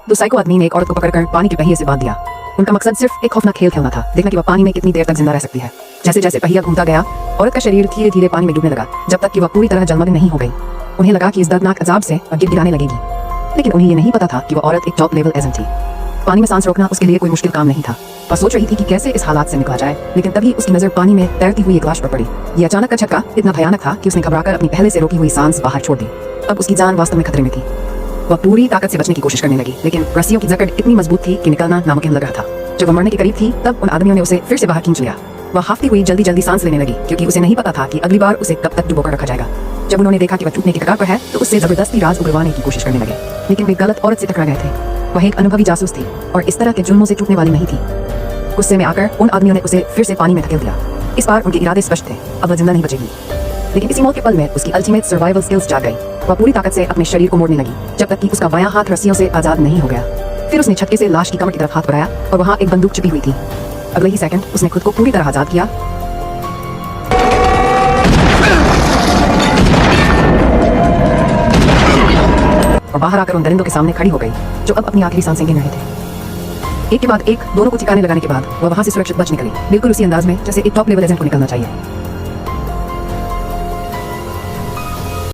दो साइको आदमी ने एक औरत को पकड़कर पानी के पहिए से बांध दिया। उनका मकसद सिर्फ एक खौफनाक खेल खेलना था, देखना कि वह पानी में कितनी देर तक जिंदा रह सकती है। जैसे जैसे पहिया घूमता गया, औरत का शरीर धीरे धीरे पानी में डूबने लगा, जब तक कि वह पूरी तरह जलमग्न नहीं हो गई। उन्हें लगा कि इस दर्दनाक अजाब से वह गिड़गिड़ाने लगेगी, लेकिन उन्हें ये नहीं पता था कि वह औरत एक टॉप लेवल एजेंट थी। पानी में सांस रोकना उसके लिए कोई मुश्किल काम नहीं था। वह सोच रही थी कि कैसे इस हालात से निकला जाए, लेकिन तभी उसकी नजर पानी में तैरती हुई एक लाश पर पड़ी। ये अचानक का झटका इतना भयानक था कि उसने घबराकर अपनी पहले से रोकी हुई सांस बाहर छोड़ दी। अब उसकी जान वास्तव में खतरे में थी। वह पूरी ताकत से बचने की कोशिश करने लगी, लेकिन रस्सियों की जकड़ इतनी मजबूत थी कि निकलना नामुमकिन लग रहा था। जब वह मरने के करीब थी, तब उन आदमियों ने उसे फिर से बाहर खींच लिया। वह हाफती हुई जल्दी जल्दी सांस लेने लगी, क्योंकि उसे नहीं पता था कि अगली बार उसे कब तक डुबोकर रखा जाएगा। जब उन्होंने देखा कि वह टूटने की कगार पर है, तो उससे जबरदस्ती राज उगलवाने की कोशिश करने लगे, लेकिन वे गलत औरत से टकरा गए थे। वह एक अनुभवी जासूस थी और इस तरह के जुल्मों से टूटने वाली नहीं थी। गुस्से में आकर उन आदमियों ने उसे फिर से पानी में धकेल दिया। इस बार उनके इरादे स्पष्ट थे, अब वह जिंदा नहीं बचेगी। लेकिन इसी मौत के पल में उसकी अल्टीमेट सर्वाइवल स्किल्स जाग गई। वह पूरी ताकत से अपने शरीर को मोड़ने लगी, जब तक कि उसका बायां हाथ रस्सियों से आजाद नहीं हो गया। फिर उसने छटके से लाश की कमर की तरफ हाथ बढ़ाया और वहां एक बंदूक छिपी हुई थी। अगले ही सेकंड उसने खुद को पूरी तरह आजाद किया और बाहर आकर उन दरिंदों के सामने खड़ी हो गई, जो अब अपनी आखिरी सांसें गिन रहे थे। एक के बाद एक दोनों को ठिकाने लगाने के बाद वह वहां से सुरक्षित बच निकली, बिल्कुल उसी अंदाज में जैसे एक टॉप लेवल एजेंट को निकलना चाहिए।